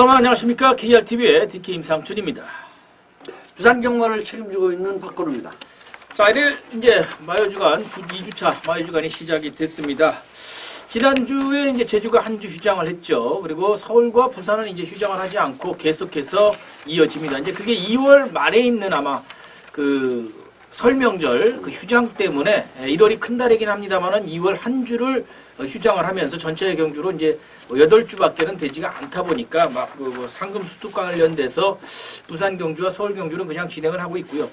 여러분 안녕하십니까. KRTV의 DK 임상춘입니다. 부산 경마를 책임지고 있는 박건우입니다. 자, 일일 이제 마요주간 2주차 마요주간이 시작이 됐습니다. 지난주에 이제 제주가 한 주 휴장을 했죠. 그리고 서울과 부산은 이제 휴장을 하지 않고 계속해서 이어집니다. 이제 그게 2월 말에 있는 아마 그 설명절 그 휴장 때문에 1월이 큰 달이긴 합니다만은 2월 한 주를 휴장을 하면서 전체 경주로 이제 8주밖에는 되지가 않다 보니까 막 상금 수투 관련돼서 부산 경주와 서울 경주는 그냥 진행을 하고 있고요.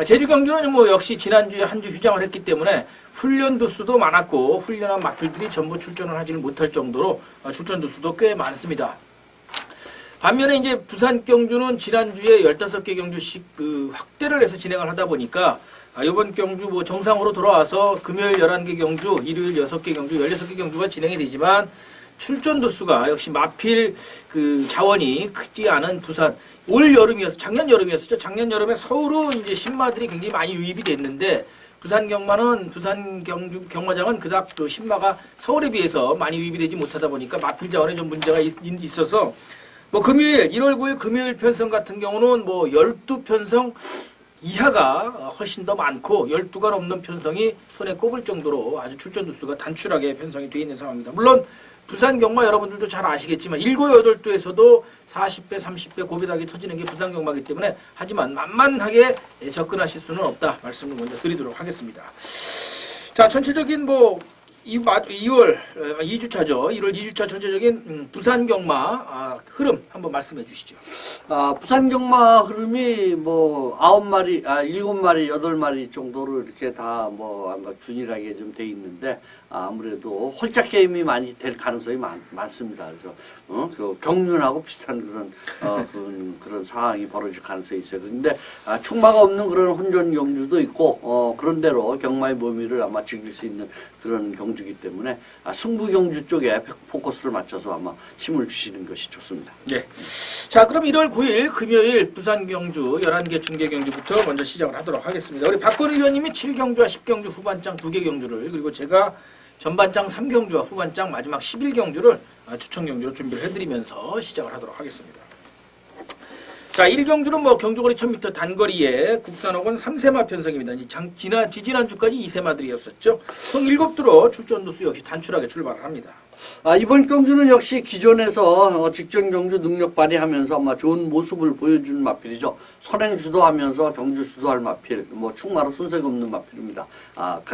제주 경주는 뭐 역시 지난주에 한 주 휴장을 했기 때문에 훈련 두수도 많았고 훈련한 마필들이 전부 출전을 하지는 못할 정도로 출전 두수도 꽤 많습니다. 반면에 이제 부산 경주는 지난주에 15개 경주씩 확대를 해서 진행을 하다 보니까 이번 경주 뭐 정상으로 돌아와서 금요일 11개 경주, 일요일 6개 경주, 16개 경주가 진행이 되지만 출전 두수가 역시 마필 그 자원이 크지 않은 부산. 올 여름이었어. 작년 여름이었었죠. 작년 여름에 서울로 이제 신마들이 굉장히 많이 유입이 됐는데 부산 경마장은 그닥 그 신마가 서울에 비해서 많이 유입이 되지 못하다 보니까 마필 자원에 좀 문제가 있어서 뭐 금요일 1월 9일 금요일 편성 같은 경우는 뭐 12편성 이하가 훨씬 더 많고 12가 넘는 편성이 손에 꼽을 정도로 아주 출전 두수가 단출하게 편성이 되어 있는 상황입니다. 물론 부산 경마 여러분들도 잘 아시겠지만 7, 8도에서도 40배, 30배 고비닥이 터지는 게 부산 경마이기 때문에 하지만 만만하게 접근하실 수는 없다 말씀을 먼저 드리도록 하겠습니다. 자, 전체적인 뭐 2월 2주차죠. 1월 2주차 전체적인 부산 경마 흐름 한번 말씀해 주시죠. 부산 경마 흐름이 뭐 9마리, 7마리, 8마리 정도로 이렇게 다 뭐 아마 균일하게 좀 돼 있는데 아무래도 홀짝 게임이 많이 될 가능성이 많습니다. 그래서 그 경륜하고 비슷한 그런 상황이 벌어질 가능성이 있어요. 그런데 충마가 없는 그런 혼전 경주도 있고 그런 대로 경마의 묘미를 아마 즐길 수 있는 그런 경주이기 때문에 승부 경주 쪽에 포커스를 맞춰서 아마 힘을 주시는 것이 좋습니다. 네. 자, 그럼 1월 9일 금요일 부산 경주 11개 중계 경주부터 먼저 시작을 하도록 하겠습니다. 우리 박건우 의원님이 7경주와 10경주 후반장 2개 경주를, 그리고 제가 전반장 3경주와 후반장 마지막 11경주를 추천 경주로 준비를 해드리면서 시작을 하도록 하겠습니다. 자, 1경주는 뭐 경주거리 1000m 단거리에 국산호건 3세마 편성입니다. 지지난주까지 2세마들이었었죠. 총 7두로 출전 두수 역시 단출하게 출발을 합니다. 이번 경주는 역시 기존에서 직전 경주 능력 발휘하면서 아마 좋은 모습을 보여주는 마필이죠. 선행 주도하면서 경주 주도할 마필, 뭐 충마로 손색 없는 마필입니다.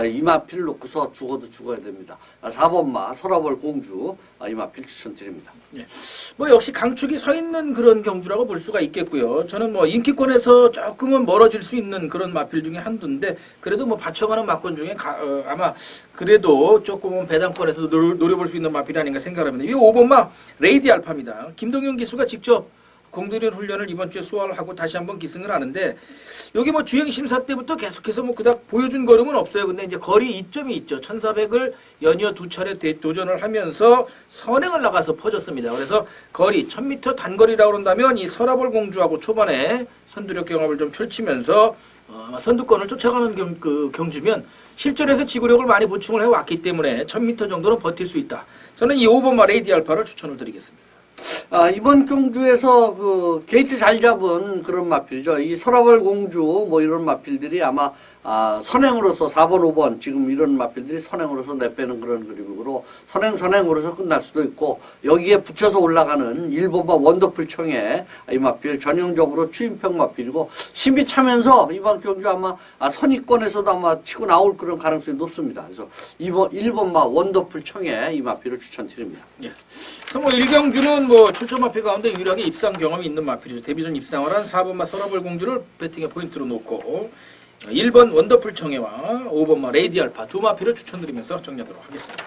이 마필을 놓고서 죽어도 죽어야 됩니다. 4번마 서라벌 공주 이 마필 추천드립니다. 예. 뭐 역시 강축이 서 있는 그런 경주라고 볼 수가 있겠고요. 저는 뭐 인기권에서 조금은 멀어질 수 있는 그런 마필 중에 한두인데 그래도 뭐 받쳐가는 마권 중에 아마 그래도 조금은 배당권에서 노려볼 수 있는 마필이 아닌가 생각합니다. 이 5번마 레이디 알파입니다. 김동현 기수가 직접 공들인 훈련을 이번 주에 소화를 하고 다시 한번 기승을 하는데 여기 뭐 주행 심사 때부터 계속해서 뭐 그닥 보여준 걸음은 없어요. 근데 이제 거리 이점이 있죠. 1400을 연이어 2차례 도전을 하면서 선행을 나가서 퍼졌습니다. 그래서 거리 1000m 단거리라고 그런다면 이 서라벌 공주하고 초반에 선두력 경합을 좀 펼치면서 선두권을 쫓아가는 경주면 실전에서 지구력을 많이 보충을 해왔기 때문에 1000m 정도는 버틸 수 있다. 저는 이 5번마 레이디 알파를 추천을 드리겠습니다. 이번 경주에서 그 게이트 잘 잡은 그런 마필이죠. 이 서라벌 공주 뭐 이런 마필들이 아마 선행으로서 4번, 5번 지금 이런 마필들이 선행으로서 내빼는 그런 그림으로 선행으로서 끝날 수도 있고 여기에 붙여서 올라가는 1번마 원더풀 청에 이 마필 전형적으로 추임평 마필이고 신비 차면서 이번 경주 아마 선위권에서도 아마 치고 나올 그런 가능성이 높습니다. 그래서 1번마 원더풀 청에 이 마필을 추천드립니다. 예. 그래서 뭐 1경주는 뭐 출전 마필 가운데 유일하게 입상 경험이 있는 마필이죠. 데뷔전 입상을 한 4번마 서라벌 공주를 배팅의 포인트로 놓고 1번 원더풀 청해와 5번마 레이디 알파 두 마필을 추천드리면서 정리하도록 하겠습니다.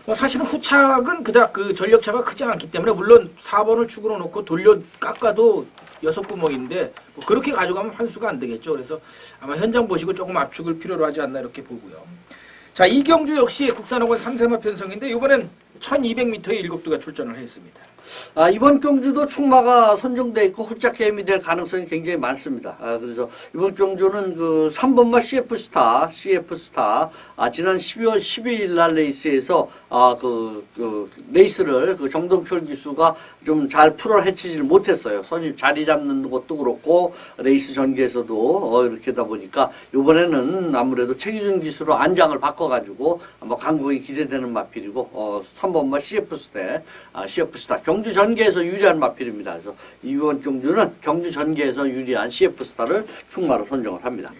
뭐 사실은 후착은 그닥 그 전력차가 크지 않기 때문에 물론 4번을 축으로 놓고 돌려 깎아도 6구멍인데 뭐 그렇게 가져가면 환수가 안 되겠죠. 그래서 아마 현장 보시고 조금 압축을 필요로 하지 않나 이렇게 보고요. 자, 이 경주 역시 국산호건 3세마 편성인데 이번엔 1200m의 7두가 출전을 했습니다. 이번 경주도 충마가 선정돼 있고 홀짝 게임이 될 가능성이 굉장히 많습니다. 그래서 이번 경주는 그 3번마 CF스타, 지난 12월 12일 날 레이스에서 그 레이스를 그 정동철 기수가 좀 잘 풀어 헤치질 못했어요. 선임 자리 잡는 것도 그렇고 레이스 전개에서도 이렇게다 보니까 이번에는 아무래도 최기준 기수로 안장을 바꿔가지고 아마 강국이 기대되는 마필이고 3번마 CF스타 경주 전개에서 유리한 마필입니다. 그래서 이번 경주는 경주 전개에서 유리한 CF스타를 충마로 선정을 합니다.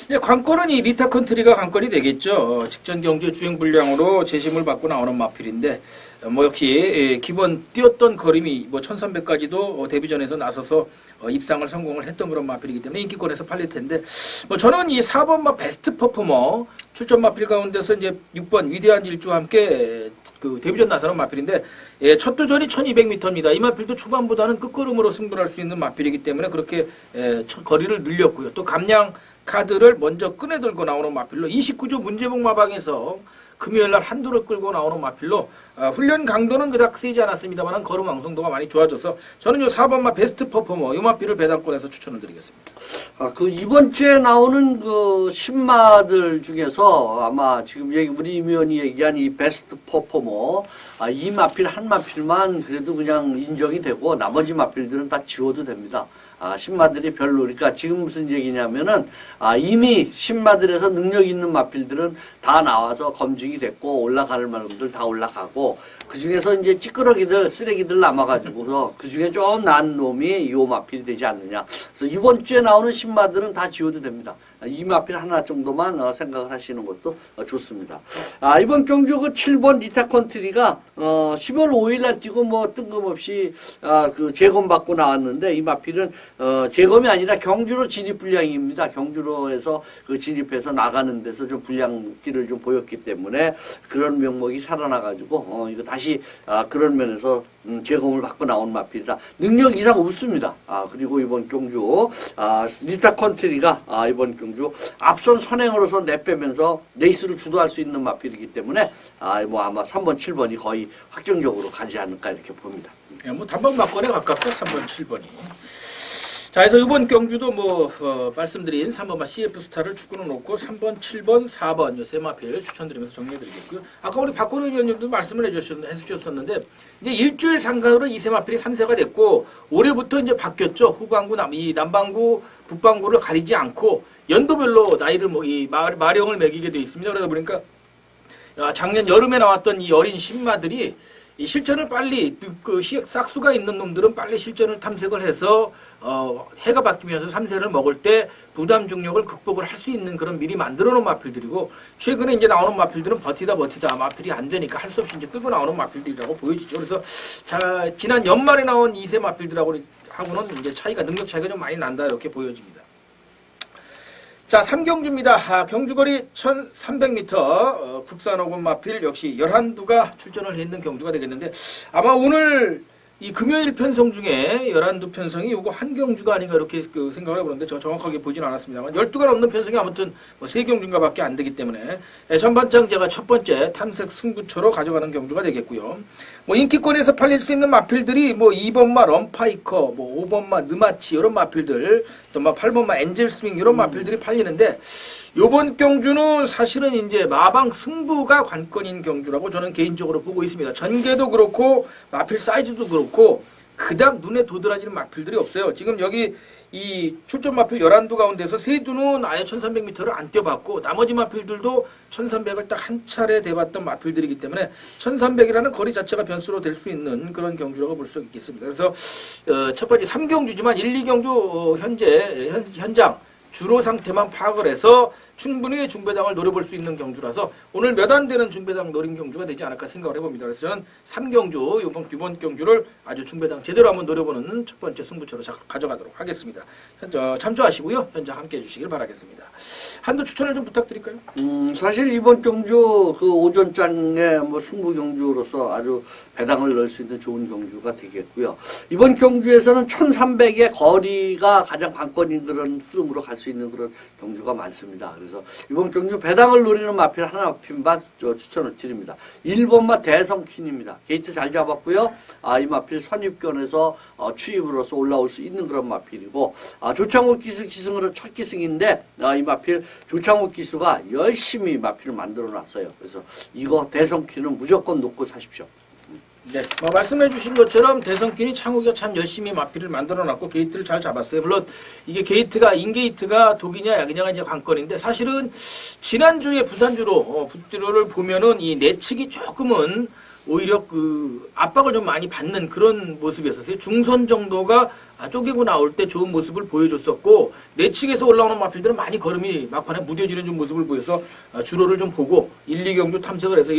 예, 관건은 이 리타 컨트리가 관건이 되겠죠. 직전 경주 주행 불량으로 재심을 받고 나오는 마필인데 뭐 역시 기본 뛰었던 거림이 뭐 1300까지도 데뷔전에서 나서서 입상을 성공을 했던 그런 마필이기 때문에 인기권에서 팔릴 텐데 뭐 저는 이 4번마 베스트 퍼포머 출전 마필 가운데서 이제 6번 위대한 질주와 함께 그 데뷔전 나서는 마필인데 첫 도전이 1200m입니다. 이 마필도 초반보다는 끝걸음으로 승부를 할 수 있는 마필이기 때문에 그렇게 거리를 늘렸고요. 또 감량 카드를 먼저 꺼내들고 나오는 마필로 29조 문제복 마방에서 금요일날 한도를 끌고 나오는 마필로 훈련 강도는 그닥 세지 않았습니다만 걸음 완성도가 많이 좋아져서 저는 요 4번마 베스트 퍼포머 이 마필을 배당권에서 추천을 드리겠습니다. 그 이번 주에 나오는 그 신마들 중에서 아마 지금 우리 임 의원이 얘기한 이 베스트 퍼포머 이 마필 한 마필만 그래도 그냥 인정이 되고 나머지 마필들은 다 지워도 됩니다. 신마들이 별로, 그러니까 지금 무슨 얘기냐면은, 이미 신마들에서 능력 있는 마필들은 다 나와서 검증이 됐고, 올라갈 만큼들 다 올라가고, 그 중에서 이제 찌끄러기들, 쓰레기들 남아가지고서, 그 중에 좀 나은 놈이 요 마필이 되지 않느냐. 그래서 이번 주에 나오는 신마들은 다 지워도 됩니다. 이 마필 하나 정도만 생각을 하시는 것도 좋습니다. 이번 경주 그 7번 리타 컨트리가 10월 5일 날 뛰고 뭐 뜬금없이 그 재검받고 나왔는데 이 마필은 재검이 아니라 경주로 진입 불량입니다. 경주로 해서 그 진입해서 나가는 데서 좀 불량기를 좀 보였기 때문에 그런 명목이 살아나가지고 이거 다시 그런 면에서 재검을 받고 나온 마필이라 능력 이상 없습니다. 그리고 이번 경주 리타 컨트리가 이번 경주 앞선 선행으로서 내빼면서 레이스를 주도할 수 있는 마필이기 때문에 뭐 아마 3번, 7번이 거의 확정적으로 가지 않을까 이렇게 봅니다. 예, 뭐 단방 막권에 가깝죠. 3번, 7번이. 자, 그래서 이번 경주도 말씀드린 3번마 CF스타를 축구는 놓고 3번, 7번, 4번 요 세 마필 추천드리면서 정리해드리겠고요. 아까 우리 박건우 의원님도 말씀을 해주셨었는데 이제 일주일 상간으로 이 세 마필이 3세가 됐고 올해부터 이제 바뀌었죠. 후반구, 이 남반구, 북반구를 가리지 않고 연도별로 나이를 이 마령을 매기게 돼 있습니다. 그러다 보니까 작년 여름에 나왔던 이 어린 신마들이 이 실전을 빨리 싹수가 있는 놈들은 빨리 실전을 탐색을 해서 해가 바뀌면서 3세를 먹을 때 부담 중력을 극복을 할 수 있는 그런 미리 만들어 놓은 마필들이고 최근에 이제 나오는 마필들은 버티다 마필이 안 되니까 할 수 없이 이제 끌고 나오는 마필들이라고 보여지죠. 그래서 지난 연말에 나온 2세 마필들하고는 이제 능력 차이가 좀 많이 난다 이렇게 보여집니다. 자, 3경주입니다. 경주거리 1300m 국산어군 마필 역시 11두가 출전을 했는 경주가 되겠는데 아마 오늘 이 금요일 편성 중에 11두 편성이 요거 한 경주가 아닌가 이렇게 생각을 해보는데 저 정확하게 보진 않았습니다만 12가 넘는 편성이 아무튼 3경주인가 밖에 안 되기 때문에 전반장 제가 첫 번째 탐색 승부처로 가져가는 경주가 되겠고요. 인기권에서 팔릴 수 있는 마필들이 2번마 럼파이커, 5번마 느마치 이런 마필들, 또 8번마 엔젤스윙 이런 마필들이 팔리는데 요번 경주는 사실은 이제 마방 승부가 관건인 경주라고 저는 개인적으로 보고 있습니다. 전개도 그렇고 마필 사이즈도 그렇고 그닥 눈에 도드라지는 마필들이 없어요. 지금 여기 이 출전 마필 11두 가운데서 3두는 아예 1300m를 안 뛰어봤고 나머지 마필들도 1300을 딱 한 차례 대봤던 마필들이기 때문에 1300이라는 거리 자체가 변수로 될 수 있는 그런 경주라고 볼 수 있겠습니다. 그래서 첫 번째 3경주지만 1, 2경주 현장 주로 상태만 파악을 해서 충분히 중배당을 노려볼 수 있는 경주라서 오늘 몇 안 되는 중배당 노린 경주가 되지 않을까 생각을 해봅니다. 그래서 저는 3경주, 이번 경주를 아주 중배당 제대로 한번 노려보는 첫 번째 승부처로 가져가도록 하겠습니다. 참조하시고요. 현장 함께 해주시길 바라겠습니다. 한두 추천을 좀 부탁드릴까요? 사실 이번 경주 그 오전장의 승부 경주로서 아주 배당을 넣을 수 있는 좋은 경주가 되겠고요. 이번 경주에서는 1300의 거리가 가장 관건인 그런 흐름으로 갈 수 있는 그런 경주가 많습니다. 그래서 이번 경주 배당을 노리는 마필 하나 핀만 추천을 드립니다. 1번마 대성퀸입니다. 게이트 잘 잡았고요. 이 마필 선입견에서 추입으로서 올라올 수 있는 그런 마필이고, 조창욱 기수 기승으로 첫 기승인데, 이 마필 조창욱 기수가 열심히 마필을 만들어 놨어요. 그래서 이거 대성퀸은 무조건 놓고 사십시오. 네, 말씀해 주신 것처럼 대성균이 창욱이가 참 열심히 마피를 만들어놨고 게이트를 잘 잡았어요. 물론 이게 게이트가 인게이트가 독이냐 약이냐가 이제 관건인데 사실은 지난주에 부산주로 부주로를 보면은 이 내측이 조금은 오히려 그 압박을 좀 많이 받는 그런 모습이었었어요. 중선 정도가 쪼개고 나올 때 좋은 모습을 보여줬었고 내측에서 올라오는 마필들은 많이 걸음이 막판에 무뎌지는 좀 모습을 보여서 주로를 좀 보고 1, 2경주 탐색을 해서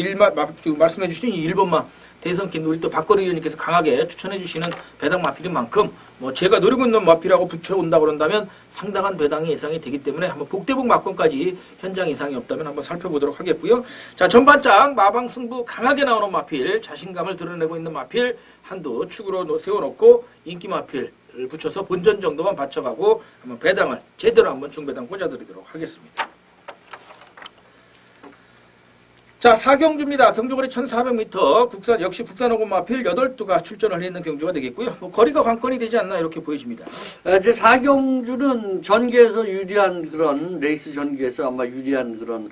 말씀해 주신 1번만 대성킨 우리 또 박거리 의원님께서 강하게 추천해 주시는 배당 마필인 만큼 뭐 제가 노리고 있는 마필하고 붙여온다 그런다면 상당한 배당이 예상이 되기 때문에 한번 복대복 막권까지 현장 이상이 없다면 한번 살펴보도록 하겠고요. 자, 전반장 마방 승부 강하게 나오는 마필, 자신감을 드러내고 있는 마필 한두 축으로 세워놓고 인기 마필을 붙여서 본전 정도만 받쳐가고 한번 배당을 제대로 한번 중배당 꽂아드리도록 하겠습니다. 자, 4경주입니다. 경주거리 1400m, 역시 국산호금 마필 8두가 출전을 했는 경주가 되겠고요. 뭐 거리가 관건이 되지 않나 이렇게 보여집니다. 이제 4경주는 전개에서 유리한 그런, 레이스 전개에서 아마 유리한 그런,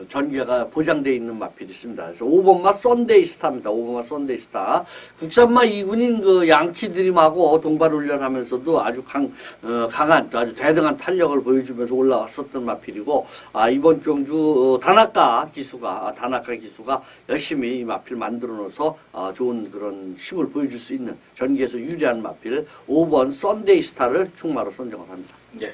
전개가 보장되어 있는 마필이 있습니다. 그래서 5번마 썬데이스타입니다. 5번마 썬데이스타. 국산마 2군인 그 양키드림하고 동반훈련하면서도 아주 강한, 아주 대등한 탄력을 보여주면서 올라왔었던 마필이고, 이번 경주, 다나카 기수가 열심히 이 마필 만들어 놓아서 좋은 그런 힘을 보여줄 수 있는 전개에서 유리한 마필 5번 썬데이스타를 충마로 선정을 합니다. 네.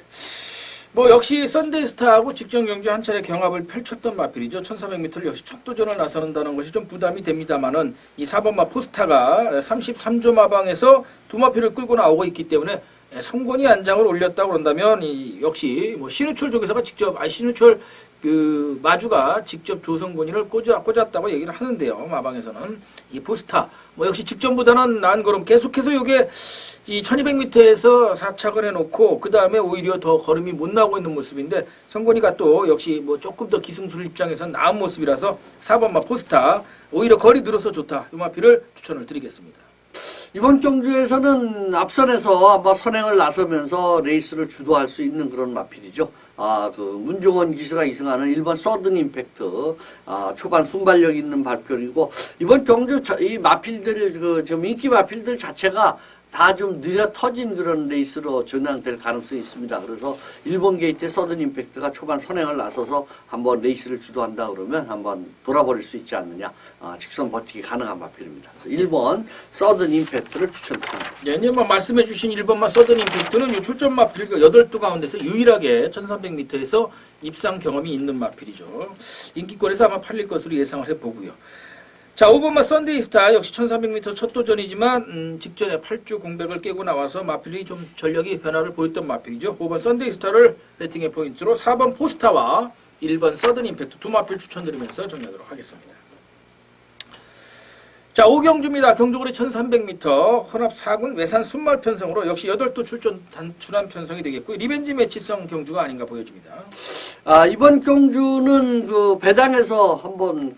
뭐 역시 썬데이스타하고 직전 경주 한 차례 경합을 펼쳤던 마필이죠. 1400m를 역시 첫 도전을 나서는다는 것이 좀 부담이 됩니다만은 이 4번마 포스타가 33조 마방에서 두 마필을 끌고 나오고 있기 때문에 성권이 안장을 올렸다고 그런다면 역시 뭐 신우철 조교사가 직접 신우철 그 마주가 직접 조성곤이를 꽂았다고 얘기를 하는데요. 마방에서는 이 포스타 뭐 역시 직전보다는 나은 걸음 계속해서 이게 이 1200m에서 4착을 해놓고 그 다음에 오히려 더 걸음이 못 나오고 있는 모습인데 성곤이가 또 역시 뭐 조금 더 기승술 입장에서는 나은 모습이라서 4번마 포스타 오히려 거리 늘어서 좋다. 이 마필을 추천을 드리겠습니다. 이번 경주에서는 앞선에서 아마 선행을 나서면서 레이스를 주도할 수 있는 그런 마필이죠. 그 문종원 기수가 이승하는 1번 서든 임팩트, 초반 순발력 있는 발표이고, 이번 경주 이 마필들, 좀 인기 마필들 자체가 다 좀 느려 터진 그런 레이스로 전향될 가능성이 있습니다. 그래서 일본 게이트의 서든 임팩트가 초반 선행을 나서서 한번 레이스를 주도한다 그러면 한번 돌아버릴 수 있지 않느냐. 직선 버티기 가능한 마필입니다. 그래서 1번 서든 임팩트를 추천드립니다. 네, 이제 뭐 말씀해 주신 1번마 서든 임팩트는 이 출전 마필 8두 가운데서 유일하게 1300m에서 입상 경험이 있는 마필이죠. 인기권에서 아마 팔릴 것으로 예상을 해보고요. 자, 5번마 썬데이스타 역시 1400m 첫 도전이지만 직전에 8주 공백을 깨고 나와서 마필이 좀 전력이 변화를 보였던 마필이죠. 5번 썬데이스타를 배팅의 포인트로 4번 포스타와 1번 서든 임팩트 두 마필 추천드리면서 정리하도록 하겠습니다. 자, 5경주입니다. 경주거리 1300m 혼합 4군 외산 순말 편성으로 역시 8도 출전 단출한 편성이 되겠고 리벤지 매치성 경주가 아닌가 보여집니다. 이번 경주는 그 배당에서 한번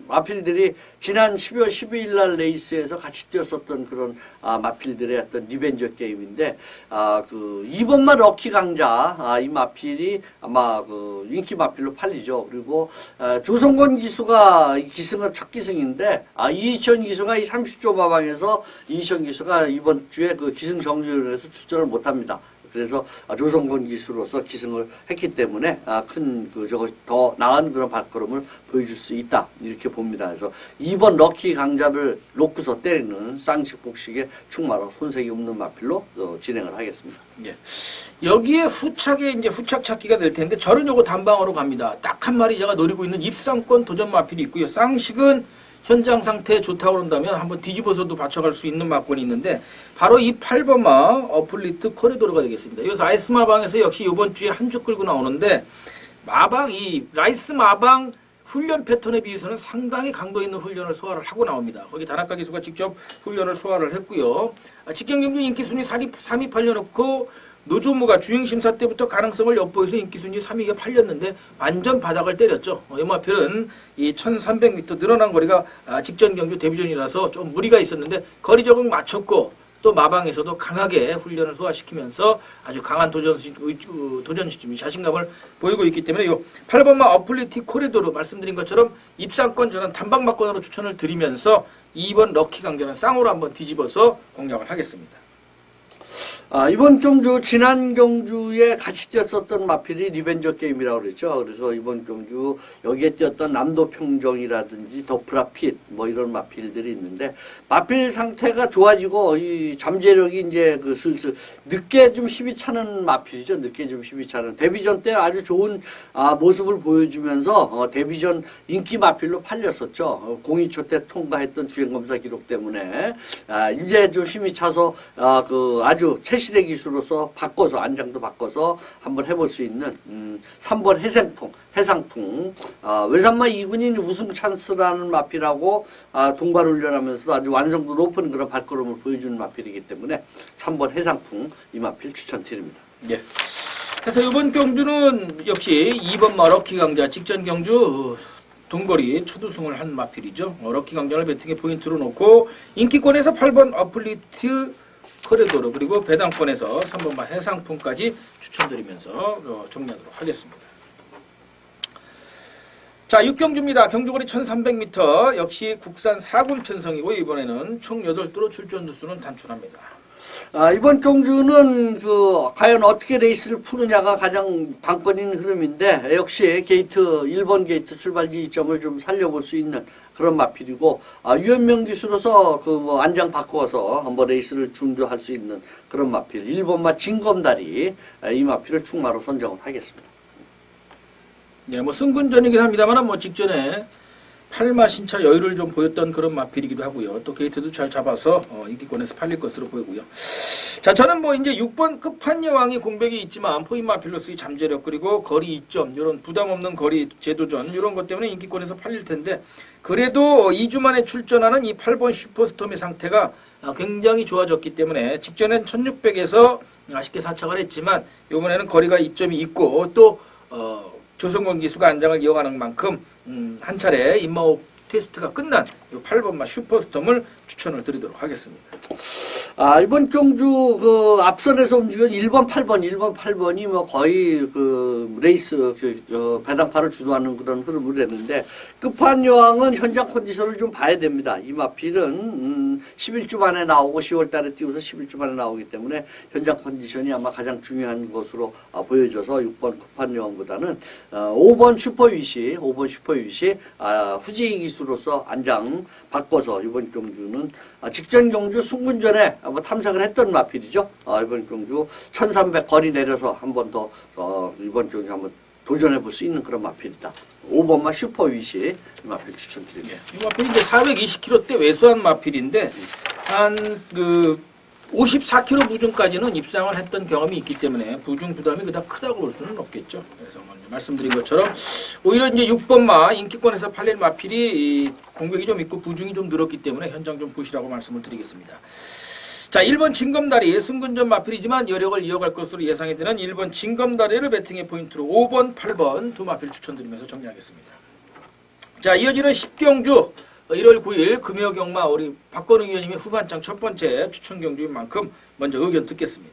마필들이 지난 12월 12일 날 레이스에서 같이 뛰었었던 그런 마필들의 어떤 리벤저 게임인데, 2번마 럭키 강자, 이 마필이 아마 인기 마필로 팔리죠. 그리고, 조성권 기수가 기승은 첫 기승인데, 이희천 기수가 이 30조 마방에서 이희천 기수가 이번 주에 기승 정지위원회에서 출전을 못 합니다. 그래서 조성권 기수로서 기승을 했기 때문에 더 나은 그런 발걸음을 보여줄 수 있다 이렇게 봅니다. 그래서 2번 럭키 강자를 놓고서 때리는 쌍식 복식의 충마로 손색이 없는 마필로 진행을 하겠습니다. 예. 여기에 후착 찾기가 될 텐데 저는 요거 단방으로 갑니다. 딱 한 마리 제가 노리고 있는 입상권 도전 마필이 있고요. 쌍식은 현장 상태 좋다고 그런다면 한번 뒤집어서도 받쳐갈 수 있는 마권이 있는데 바로 이 8번마 어플리트 코리도르가 되겠습니다. 여기서 아이스 마방에서 역시 이번 주에 한 주 끌고 나오는데 이 라이스 마방 훈련 패턴에 비해서는 상당히 강도 있는 훈련을 소화를 하고 나옵니다. 거기 다나카 기수가 직접 훈련을 소화를 했고요. 직경경주 인기 순위 3위 팔려놓고 노조무가 주행심사 때부터 가능성을 엿보여서 인기순위 3위가 팔렸는데 완전 바닥을 때렸죠. 이 마필은 이 1300m 늘어난 거리가 직전 경주 데뷔전이라서 좀 무리가 있었는데 거리 적응 맞췄고 또 마방에서도 강하게 훈련을 소화시키면서 아주 강한 도전심이 자신감을 보이고 있기 때문에 이 8번마 어플리티 코리도로 말씀드린 것처럼 입상권 저는 단방막권으로 추천을 드리면서 2번 럭키 강자는 쌍으로 한번 뒤집어서 공략을 하겠습니다. 이번 경주, 지난 경주에 같이 뛰었었던 마필이 리벤저 게임이라고 그랬죠. 그래서 이번 경주 여기에 뛰었던 남도평정이라든지 더프라핏 뭐 이런 마필들이 있는데 마필 상태가 좋아지고 이 잠재력이 이제 그 슬슬 늦게 좀 힘이 차는 마필이죠. 늦게 좀 힘이 차는 데뷔전 때 아주 좋은 모습을 보여주면서 데뷔전 인기 마필로 팔렸었죠. 02초 때 통과했던 주행검사 기록 때문에 이제 좀 힘이 차서 그 아주 최신의 기술로서 바꿔서 안장도 바꿔서 한번 해볼 수 있는 3번 해상풍 외산마 2군이 우승 찬스라는 마필하고 동반 훈련하면서도 아주 완성도 높은 그런 발걸음을 보여주는 마필이기 때문에 3번 해상풍 이 마필 추천드립니다. 예. 그래서 이번 경주는 역시 2번 마 럭키 강자 직전 경주 동거리 첫 우승을 한 마필이죠. 럭키 강자를 배팅에 포인트로 놓고 인기권에서 8번 어플리트 코리도로 그리고 배당권에서 3번마 해상풍까지 추천드리면서 정리하도록 하겠습니다. 자, 6경주입니다. 경주거리 1300m 역시 국산 4군 편성이고 이번에는 총 8도로 출전 두수는 단출합니다. 이번 경주는 과연 어떻게 레이스를 푸느냐가 가장 관건인 흐름인데 역시 게이트 1번 게이트 출발 지점을 좀 살려볼 수 있는 그런 마필이고 유연명 기수로서 안장 바꿔서 한번 레이스를 준비할 수 있는 그런 마필 1번마 진검다리 이 마필을 충마로 선정을 하겠습니다. 네, 뭐 승군전이긴 합니다만 뭐 직전에 8마 신차 여유를 좀 보였던 그런 마필이기도 하고요. 또 게이트도 잘 잡아서 인기권에서 팔릴 것으로 보이고요. 자, 저는 뭐 이제 6번 끝판여왕이 공백이 있지만 포인 마필로서의 잠재력 그리고 거리 이점 이런 부담 없는 거리 제도전 이런 것 때문에 인기권에서 팔릴 텐데 그래도 2주 만에 출전하는 이 8번 슈퍼스톰의 상태가 굉장히 좋아졌기 때문에 직전엔 1600에서 아쉽게 사착을 했지만 이번에는 거리가 이점이 있고 또 조성권 기수가 안장을 이어가는 만큼 한 차례 인마호 테스트가 끝난 8번마 슈퍼스톰을 추천을 드리도록 하겠습니다. 이번 경주 앞선에서 움직인 1번 8번이 뭐 거의 레이스 배당파를 주도하는 그런 흐름을 했는데 끝판여왕은 현장 컨디션을 좀 봐야 됩니다. 이 마필은 11주 만에 나오고 10월 달에 띄워서 11주 만에 나오기 때문에 현장 컨디션이 아마 가장 중요한 것으로 보여져서 6번 끝판여왕보다는 5번 슈퍼위시 후지 기수로서 안장 바꿔서 이번 경주는 직전 경주 승군전에 탐색을 했던 마필이죠. 이번 경주 1300 거리 내려서 한 번 더 이번 경주 한번 도전해 볼 수 있는 그런 마필이다. 5번마 슈퍼위시 마필 추천드립니다. 이 마필이 이제 420km대 외수한 마필인데 한 54km 부중까지는 입상을 했던 경험이 있기 때문에 부중 부담이 그닥 크다고 볼 수는 없겠죠. 그래서 말씀드린 것처럼 오히려 이제 6번마 인기권에서 팔릴 마필이 공백이 좀 있고 부중이 좀 늘었기 때문에 현장 좀 보시라고 말씀을 드리겠습니다. 자, 1번 진검다리 승근전 마필이지만 여력을 이어갈 것으로 예상이 되는 1번 진검다리를 배팅의 포인트로 5번, 8번 두 마필 추천드리면서 정리하겠습니다. 자, 이어지는 10경주 1월 9일 금요경마 우리 박건웅 의원님의 후반장 첫 번째 추천 경주인 만큼 먼저 의견 듣겠습니다.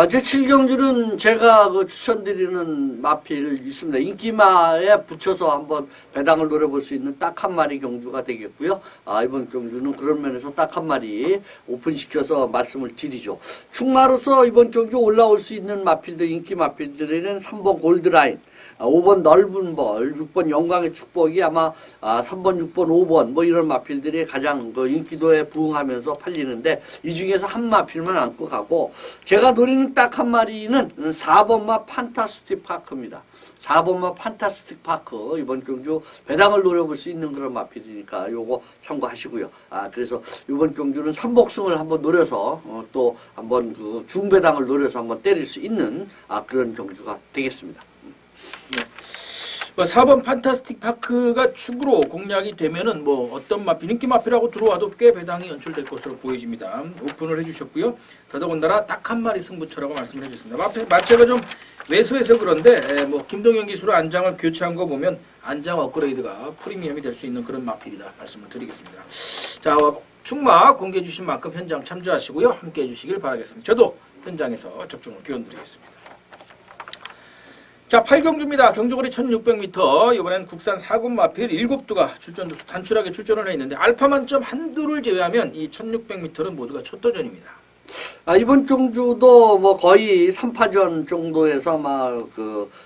제 7경주는 제가 추천드리는 마필 있습니다. 인기마에 붙여서 한번 배당을 노려볼 수 있는 딱 한 마리 경주가 되겠고요. 이번 경주는 그런 면에서 딱 한 마리 오픈시켜서 말씀을 드리죠. 충마로서 이번 경주 올라올 수 있는 마필들, 인기 마필들에는 3번 골드라인, 5번 넓은 벌, 6번 영광의 축복이 아마 3번, 6번, 5번 뭐 이런 마필들이 가장 인기도에 부응하면서 팔리는데 이 중에서 한 마필만 안고 가고 제가 노리는 딱 한 마리는 4번마 판타스틱 파크입니다. 4번마 판타스틱 파크 이번 경주 배당을 노려볼 수 있는 그런 마필이니까 요거 참고하시고요. 그래서 이번 경주는 3복승을 한번 노려서 또 한번 중배당을 노려서 한번 때릴 수 있는 그런 경주가 되겠습니다. 네. 4번 판타스틱 파크가 축으로 공략이 되면은 뭐 어떤 마필, 인기 마필하고 들어와도 꽤 배당이 연출될 것으로 보여집니다. 오픈을 해주셨고요. 더더군다나 딱 한 마리 승부처라고 말씀을 해주셨습니다. 마체가 좀 왜소해서 그런데 뭐 김동현 기수로 안장을 교체한 거 보면 안장 업그레이드가 프리미엄이 될 수 있는 그런 마필이다 말씀을 드리겠습니다. 자, 축마 공개해 주신 만큼 현장 참조하시고요. 함께 해주시길 바라겠습니다. 저도 현장에서 접종을 기원드리겠습니다. 자, 8경주입니다. 경주거리 1600m. 이번엔 국산 4군 마필 7두가 출전도 단출하게 출전을 했는데 알파 만점 한두를 제외하면 이 1600m는 모두가 첫 도전입니다. 이번 경주도 뭐 거의 3파전 정도에서 아마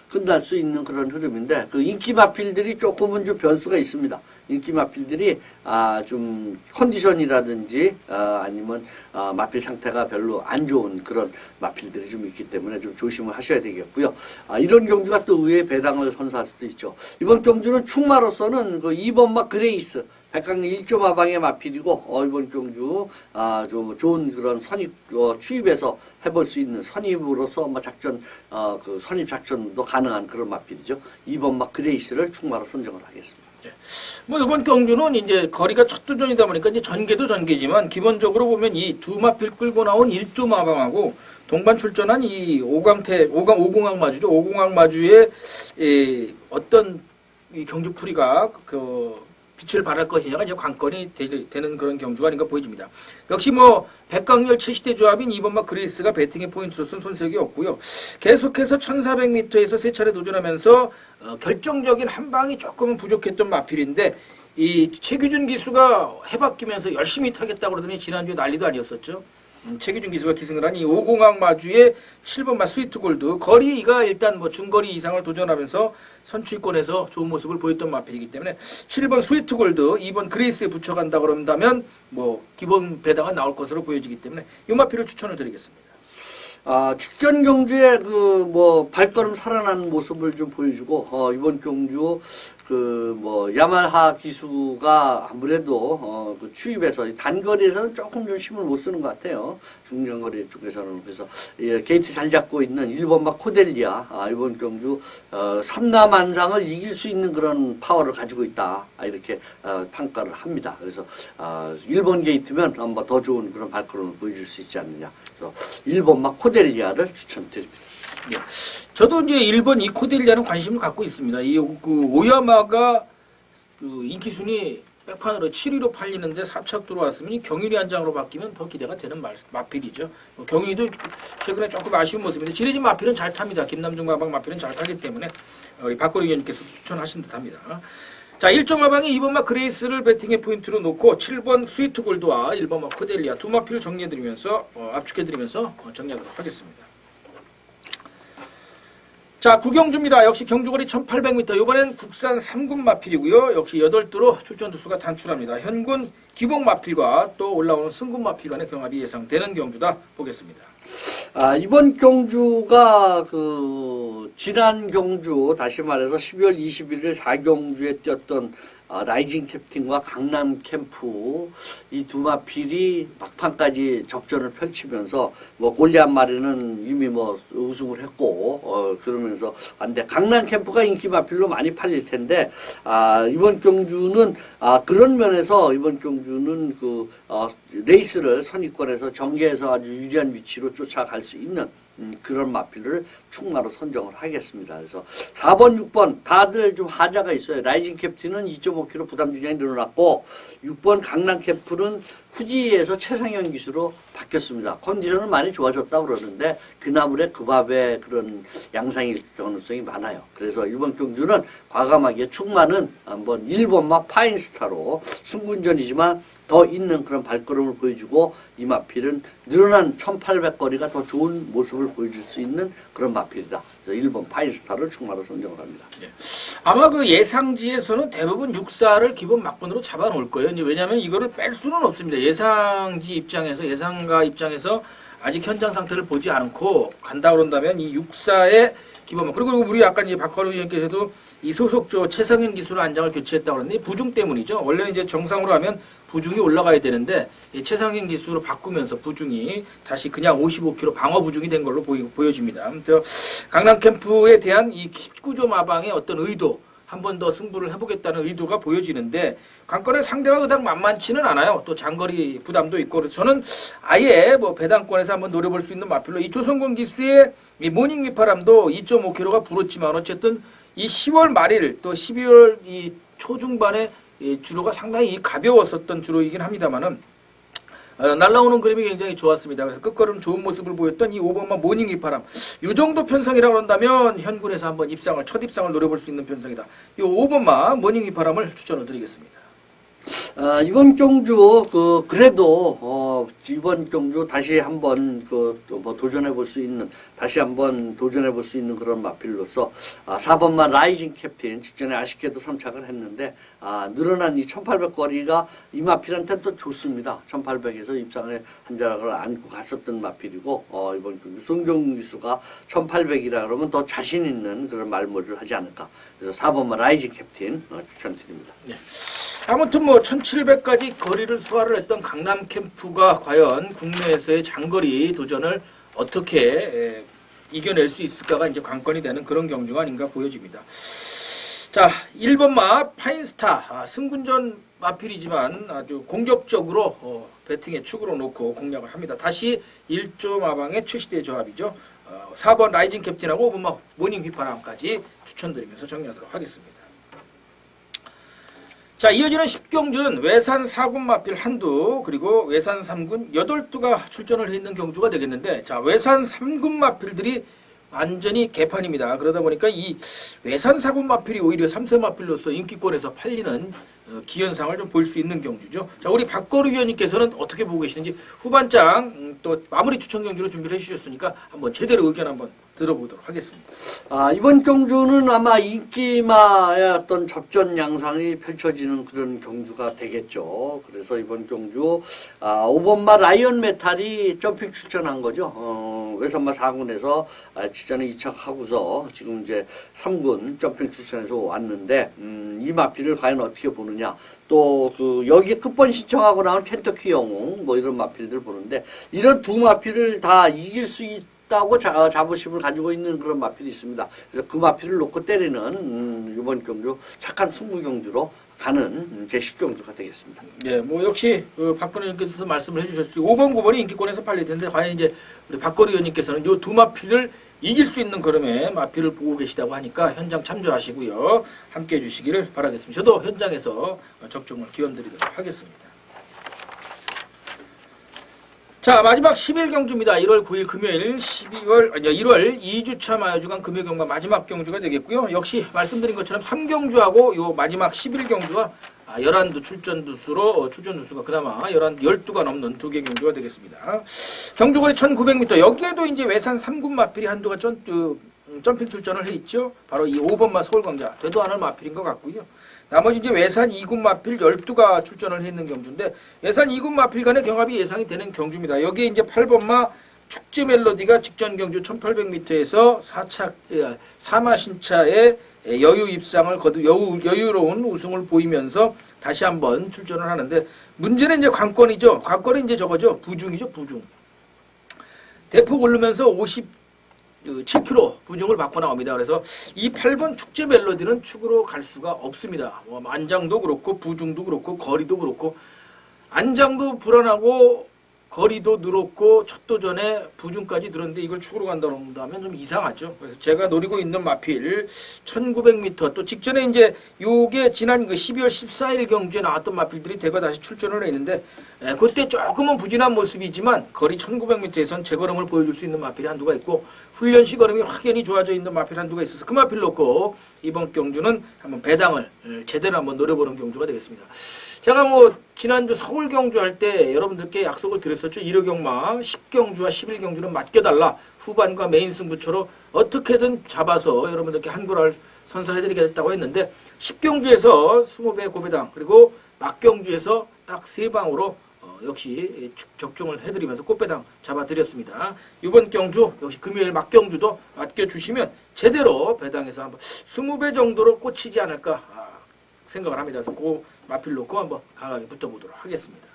끝날 수 있는 그런 흐름인데 그 인기 마필들이 조금은 좀 변수가 있습니다. 인기 마필들이 좀 컨디션이라든지 아니면 마필 상태가 별로 안 좋은 그런 마필들이 좀 있기 때문에 좀 조심을 하셔야 되겠고요. 이런 경주가 또 의외의 배당을 선사할 수도 있죠. 이번 경주는 축마로서는 그 2번 막 그레이스 백강리 1.5방의 마필이고 이번 경주 좀 좋은 그런 선입 추입해서 해볼 수 있는 선입으로서 뭐 작전 그 선입 작전도 가능한 그런 마필이죠. 2번 막 그레이스를 축마로 선정을 하겠습니다. 뭐 이번 경주는 이제 거리가 첫 도전이다 보니까 이제 전개도 전개지만 기본적으로 보면 이 두 마필 끌고 나온 1조 마방하고 동반 출전한 이 5공항 마주죠. 5공항 마주의 어떤 이 경주풀이가 빛을 발할 것이냐가 이제 관건이 되는 그런 경주가 아닌가 보여집니다. 역시 뭐 백강렬 7시대 조합인 2번 막 그레이스가 배팅의 포인트로서는 손색이 없고요. 계속해서 1400m에서 세 차례 도전하면서 결정적인 한 방이 조금은 부족했던 마필인데 이 최규준 기수가 해바뀌면서 열심히 타겠다고 그러더니 지난주에 난리도 아니었었죠. 최규준 기수가 기승을 한 이 5공항 마주의 7번 마 스위트 골드 거리가 일단 뭐 중거리 이상을 도전하면서 선취권에서 좋은 모습을 보였던 마필이기 때문에 7번 스위트 골드 2번 그레이스에 붙여간다 그런다면 뭐 기본 배당은 나올 것으로 보여지기 때문에 이 마필을 추천을 드리겠습니다. 직전 경주에 뭐 발걸음 살아나는 모습을 좀 보여주고 이번 경주 야마하 기수가 아무래도 추입해서 단거리에서는 조금 좀 힘을 못 쓰는 것 같아요. 중장거리 쪽에서는. 그래서 게이트 잘 잡고 있는 1번 막 코델리아 이번 경주 삼라만상을 이길 수 있는 그런 파워를 가지고 있다 이렇게 평가를 합니다. 그래서 1번 게이트면 아마 더 좋은 그런 발걸음을 보여줄 수 있지 않느냐. 그래서 1번 막 코델리아를 추천드립니다. 예. 저도 이제 1번 이 코델리아는 관심을 갖고 있습니다. 오야마가 인기 순위 백판으로 7위로 팔리는데 4착 들어왔으면 이 경윤이 한 장으로 바뀌면 더 기대가 되는 마필이죠. 경윤이도 최근에 조금 아쉬운 모습인데 지뢰진 마필은 잘 탑니다. 김남중 마방 마필은 잘 타기 때문에 우리 박거리 의원님께서 추천하신 듯합니다. 자, 1.5방에 2번 막 그레이스를 배팅의 포인트로 놓고 7번 스위트 골드와 1번 막 코델리아 두 마필을 정리해드리면서 압축해드리면서 정리하도록 하겠습니다. 자, 구경주입니다. 역시 경주거리 1800m. 이번엔 국산 3군 마필이고요. 역시 8두로 출전 두수가 단출합니다. 현군 기복 마필과 또 올라오는 승군 마필 간의 경합이 예상되는 경주다 보겠습니다. 이번 경주가 지난 경주 다시 말해서 12월 21일 4경주에 뛰었던 라이징 캡틴과 강남 캠프 이 두 마필이 막판까지 접전을 펼치면서 뭐 골리앗 마리는 이미 뭐 우승을 했고 그러면서 근데 강남 캠프가 인기 마필로 많이 팔릴 텐데 이번 경주는 그런 면에서 이번 경주는 레이스를 선입권에서 정계에서 아주 유리한 위치로 쫓아갈 수 있는 그런 마필을 축마로 선정을 하겠습니다. 그래서 4번, 6번 다들 좀 하자가 있어요. 라이징 캡틴은 2.5kg 부담 중량이 늘어났고 6번 강남 캠프는 후지에서 최상현 기수로 바뀌었습니다. 컨디션은 많이 좋아졌다고 그러는데 그나물에 그 밥에 그런 양상일 가능성이 많아요. 그래서 이번 경주는 과감하게 축마는 한번 1번 막 파인스타로 승군전이지만 더 있는 그런 발걸음을 보여주고 이 마필은 늘어난 1800거리가 더 좋은 모습을 보여줄 수 있는 그런 마필이다. 그래서 1번 파인스타를 축마로 선정을 합니다. 예. 아마 그 예상지에서는 대부분 6사를 기본 막번으로 잡아놓을 거예요. 왜냐하면 이거를 뺄 수는 없습니다. 예상지 입장에서 예상가 입장에서 아직 현장 상태를 보지 않고 간다 그런다면 이 6사의 기본 막 그리고 우리 아까 이제 박건우 의원께서도 이 소속 최상현 기수로 안장을 교체했다고 그랬는데 부중 때문이죠. 원래는 이제 정상으로 하면 부중이 올라가야 되는데 최상현 기수로 바꾸면서 부중이 다시 그냥 55kg 방어 부중이 된 걸로 보여집니다. 강남 캠프에 대한 이 19조 마방의 어떤 의도 한 번 더 승부를 해보겠다는 의도가 보여지는데 관건의 상대가 그닥 만만치는 않아요. 또 장거리 부담도 있고 그래서 저는 아예 뭐 배당권에서 한번 노려볼 수 있는 마필로 이 조선권 기수의 이 모닝 휘파람도 2.5kg가 불었지만 어쨌든 이 10월 말일 또 12월 이 초중반에 이 주로가 상당히 가벼웠었던 주로이긴 합니다만은 날라오는 그림이 굉장히 좋았습니다. 그래서 끝걸음 좋은 모습을 보였던 이 5번마 모닝 휘파람 이 정도 편성이라고 한다면 현군에서 한번 첫 입상을 노려볼 수 있는 편성이다. 이 5번마 모닝 휘파람을 추천을 드리겠습니다. 이번 경주 그래도 이번 경주 다시 한번 뭐 도전해 볼 수 있는 그런 마필로서 4번마 라이징 캡틴 직전에 아쉽게도 3착을 했는데 늘어난 이 1800거리가 이 마필한테는 또 좋습니다. 1800에서 입상에 한 자락을 안고 갔었던 마필이고 이번 경주 송경 기수가 1800이라 그러면 더 자신 있는 그런 말모를 하지 않을까. 그래서 4번마 라이징 캡틴 추천드립니다. 네. 아무튼 뭐 1700까지 거리를 소화를 했던 강남 캠프가 과연 국내에서의 장거리 도전을 어떻게 이겨낼 수 있을까가 이제 관건이 되는 그런 경주가 아닌가 보여집니다. 자, 1번마 파인스타 승군전 마필이지만 아주 공격적으로 배팅에 축으로 놓고 공략을 합니다. 다시 1조 마방의 최시대 조합이죠. 4번 라이징 캡틴하고 5번마 모닝 휘파람까지 추천드리면서 정리하도록 하겠습니다. 자, 이어지는 10경주는 외산 4군 마필 한두 그리고 외산 3군 8두가 출전을 해 있는 경주가 되겠는데 자, 외산 3군 마필들이 완전히 개판입니다. 그러다 보니까 이 외산 4군 마필이 오히려 3세 마필로서 인기권에서 팔리는 기현상을 좀 볼 수 있는 경주죠. 자, 우리 박거루 위원님께서는 어떻게 보고 계시는지 후반장 또 마무리 추천 경주로 준비를 해주셨으니까 한번 제대로 의견 한번 들어보도록 하겠습니다. 이번 경주는 아마 인기마의 어떤 접전 양상이 펼쳐지는 그런 경주가 되겠죠. 그래서 이번 경주 5번마 라이언 메탈이 점핑 출전한 거죠. 외산마 4군에서 지전에 2착하고서 지금 이제 3군 점핑 출전해서 왔는데 이 마필을 과연 어떻게 보느냐. 또 여기 끝번 신청하고 나온 켄터키 영웅 뭐 이런 마필들 보는데 이런 두 마필을 다 이길 수 있다고 자부심을 가지고 있는 그런 마필이 있습니다. 그래서 그 마필을 놓고 때리는 이번 경주 착한 승부 경주로 가는 제10 경주가 되겠습니다. 네, 뭐 역시 박근혜 의원님께서 말씀을 해주셨지 5번, 9번이 인기권에서 팔릴 텐데 과연 이제 우리 박근혜 의원님께서는 이 두 마필을 이길 수 있는 걸음의 마필을 보고 계시다고 하니까 현장 참조하시고요. 함께 해주시기를 바라겠습니다. 저도 현장에서 적중을 기원드리도록 하겠습니다. 자, 마지막 10일 경주입니다. 1월 9일 금요일 1월 2주차 마여주간 금요 경마 마지막 경주가 되겠고요. 역시 말씀드린 것처럼 3경주하고 요 마지막 10일 경주와 11두 출전 두수가 그나마 12가 넘는 두 개 경주가 되겠습니다. 경주거리 1900m 여기에도 이제 외산 3군 마필이 한두가 점핑 출전을 해 있죠. 바로 이 5번마 서울광자 되도 않을 마필인 것 같고요. 나머지 이제 외산 2군 마필 12두가 출전을 해 있는 경주인데 외산 2군 마필 간의 경합이 예상이 되는 경주입니다. 여기에 이제 8번마 축제 멜로디가 직전 경주 1800m에서 4마 신차의 여유 입상을 여유로운 우승을 보이면서 다시 한번 출전을 하는데 문제는 이제 관건이죠. 관건이 이제 저거죠. 부중이죠. 부중. 대폭 오르면서 57kg 부중을 받고 나옵니다. 그래서 이 8번 축제 멜로디는 축으로 갈 수가 없습니다. 뭐 안장도 그렇고 부중도 그렇고 거리도 그렇고 안장도 불안하고 거리도 늘었고 첫 도전에 부중까지 늘었는데 이걸 축으로 간다고 한다면 좀 이상하죠. 그래서 제가 노리고 있는 마필 1900m 또 직전에 이제 요게 지난 그 12월 14일 경주에 나왔던 마필들이 대거 다시 출전을 했는데 그때 조금은 부진한 모습이지만 거리 1900m에선 제걸음을 보여줄 수 있는 마필이 한두가 있고 훈련 시걸음이 확연히 좋아져 있는 마필 한두가 있어서 그 마필 놓고 이번 경주는 한번 배당을 제대로 한번 노려보는 경주가 되겠습니다. 제가 뭐 지난주 서울 경주 할 때 여러분들께 약속을 드렸었죠. 1호 경마 10경주와 11경주는 맡겨달라. 후반과 메인 승부처로 어떻게든 잡아서 여러분들께 한골을 선사해드리겠다고 했는데 10경주에서 20배 고배당 그리고 막경주에서 딱 3방으로 역시 적중을 해드리면서 꽃배당 잡아드렸습니다. 이번 경주 역시 금요일 막경주도 맡겨주시면 제대로 배당해서 한번 20배 정도로 꽂히지 않을까 생각을 합니다. 그래서 그 마필 놓고 한번 강하게 붙어보도록 하겠습니다.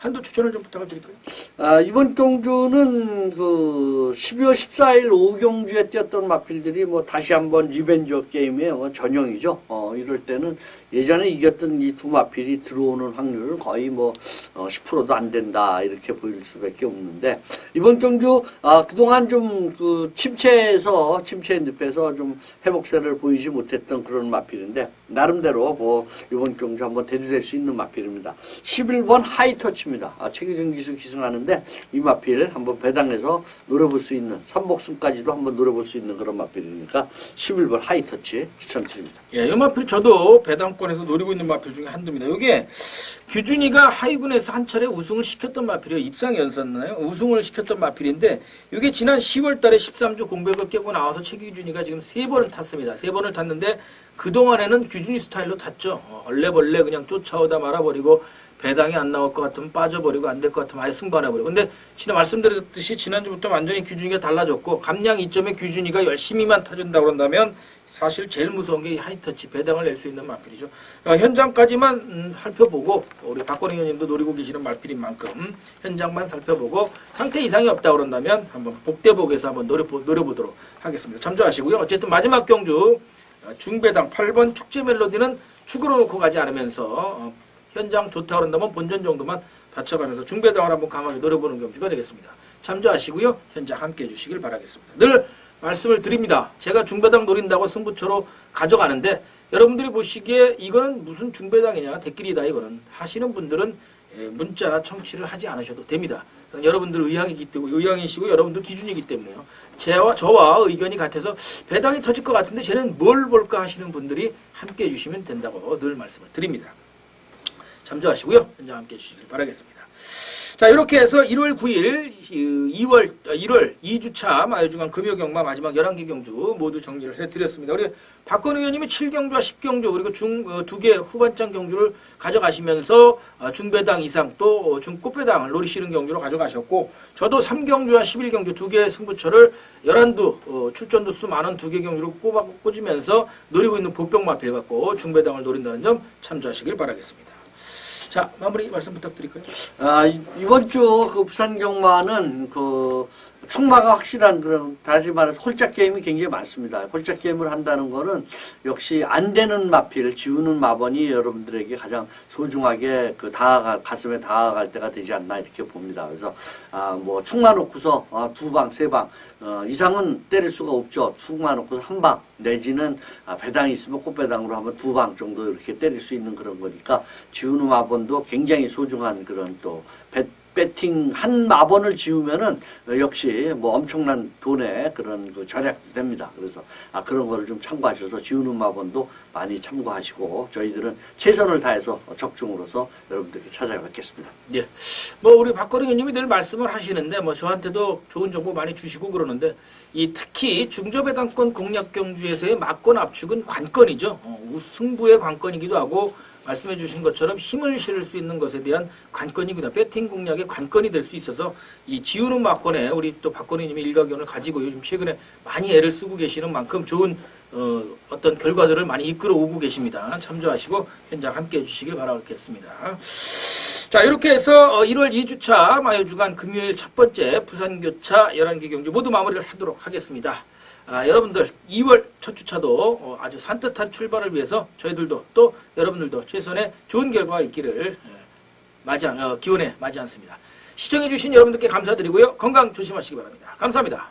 한두 추천을 좀 부탁을 드릴까요? 이번 경주는 그 12월 14일 5경주에 뛰었던 마필들이 뭐 다시 한번 리벤저 게임의 뭐 전형이죠. 이럴 때는 예전에 이겼던 이 두 마필이 들어오는 확률은 거의 뭐 10%도 안 된다 이렇게 보일 수밖에 없는데 이번 경주 그동안 좀 그 침체의 늪에서 좀 회복세를 보이지 못했던 그런 마필인데 나름대로 뭐 이번 경주 한번 대두될 수 있는 마필입니다. 11번 하이터치입니다. 최기준 기수 기승하는데 이 마필 한번 배당해서 노려볼 수 있는 삼복승까지도 한번 노려볼 수 있는 그런 마필이니까 11번 하이터치 추천드립니다. 예, 이 마필 저도 배당권에서 노리고 있는 마필 중에 한두입니다. 이게 규준이가 하이군에서 한 차례 우승을 시켰던 마필이에요. 입상연습나요? 우승을 시켰던 마필인데 이게 지난 10월 달에 13주 공백을 깨고 나와서 최규준이가 지금 3번을 탔습니다. 3번을 탔는데 그동안에는 규준이 스타일로 탔죠. 얼레벌레 그냥 쫓아오다 말아버리고 배당이 안 나올 것 같으면 빠져버리고 안 될 것 같으면 아예 승반해버리고. 근데 지난 말씀드렸듯이 지난주부터 완전히 규준이가 달라졌고 감량 2점에 규준이가 열심히만 타준다고 그런다면 사실 제일 무서운 게 이 하이터치 배당을 낼 수 있는 마필이죠. 현장까지만 살펴보고 우리 박건희 의원님도 노리고 계시는 마필인 만큼 현장만 살펴보고 상태 이상이 없다 그런다면 한번 복대복에서 한번 노려보도록 하겠습니다. 참조하시고요. 어쨌든 마지막 경주 중배당 8번 축제 멜로디는 축으로 놓고 가지 않으면서 현장 좋다 그런다면 본전 정도만 받쳐가면서 중배당을 한번 강하게 노려보는 경주가 되겠습니다. 참조하시고요. 현장 함께해 주시길 바라겠습니다. 늘 말씀을 드립니다. 제가 중배당 노린다고 승부처로 가져가는데 여러분들이 보시기에 이거는 무슨 중배당이냐 대끼리다 이거는 하시는 분들은 문자나 청취를 하지 않으셔도 됩니다. 여러분들 의향이시고 여러분들 기준이기 때문에요. 저와 의견이 같아서 배당이 터질 것 같은데 쟤는 뭘 볼까 하시는 분들이 함께해 주시면 된다고 늘 말씀을 드립니다. 참조하시고요. 현장 함께해 주시길 바라겠습니다. 자, 이렇게 해서 1월 9일, 1월 2주차 마요주간 금요경마 마지막 11개 경주 모두 정리를 해드렸습니다. 우리 박건 의원님이 7경주와 10경주 그리고 두 개 후반장 경주를 가져가시면서 중배당 이상 또 중꽃배당을 노리시는 경주로 가져가셨고 저도 3경주와 11경주 두 개 승부처를 11두 출전두 수 많은 두 개 경주를 꽂으면서 노리고 있는 복병마필 갖고 중배당을 노린다는 점 참조하시길 바라겠습니다. 자, 마무리 말씀 부탁드릴까요? 이번 주 그 부산 경마는 그 충마가 확실한 그런 다시 말해서 홀짝 게임이 굉장히 많습니다. 홀짝 게임을 한다는 거는 역시 안 되는 마필, 지우는 마번이 여러분들에게 가장 소중하게 그 가슴에 다가갈 때가 되지 않나 이렇게 봅니다. 그래서 뭐 충마 놓고서 두 방, 세 방 이상은 때릴 수가 없죠. 충마 놓고서 한 방 내지는 배당이 있으면 꽃배당으로 하면 두 방 정도 이렇게 때릴 수 있는 그런 거니까 지우는 마번도 굉장히 소중한 그런 또 배팅 한 마번을 지우면은 역시 뭐 엄청난 돈의 그런 그 절약됩니다. 그래서 그런 거를 좀 참고하셔서 지우는 마번도 많이 참고하시고 저희들은 최선을 다해서 적중으로서 여러분들께 찾아뵙겠습니다. 예. 뭐 우리 박건희 의원님이 늘 말씀을 하시는데 뭐 저한테도 좋은 정보 많이 주시고 그러는데 이 특히 중저배당권 공략 경주에서의 막권 압축은 관건이죠. 승부의 관건이기도 하고 말씀해 주신 것처럼 힘을 실을 수 있는 것에 대한 관건이구나. 배팅 공략의 관건이 될 수 있어서 이 지우는 막권에 우리 또 박건희 님이 일가견을 가지고 요즘 최근에 많이 애를 쓰고 계시는 만큼 좋은 어떤 결과들을 많이 이끌어 오고 계십니다. 참조하시고 현장 함께 해주시길 바라겠습니다. 자, 이렇게 해서 1월 2주차 마요주간 금요일 첫 번째 부산교차 11개 경주 모두 마무리를 하도록 하겠습니다. 여러분들 2월 첫 주차도 아주 산뜻한 출발을 위해서 저희들도 또 여러분들도 최선의 좋은 결과가 있기를 기원해 마지 않습니다. 시청해주신 여러분들께 감사드리고요. 건강 조심하시기 바랍니다. 감사합니다.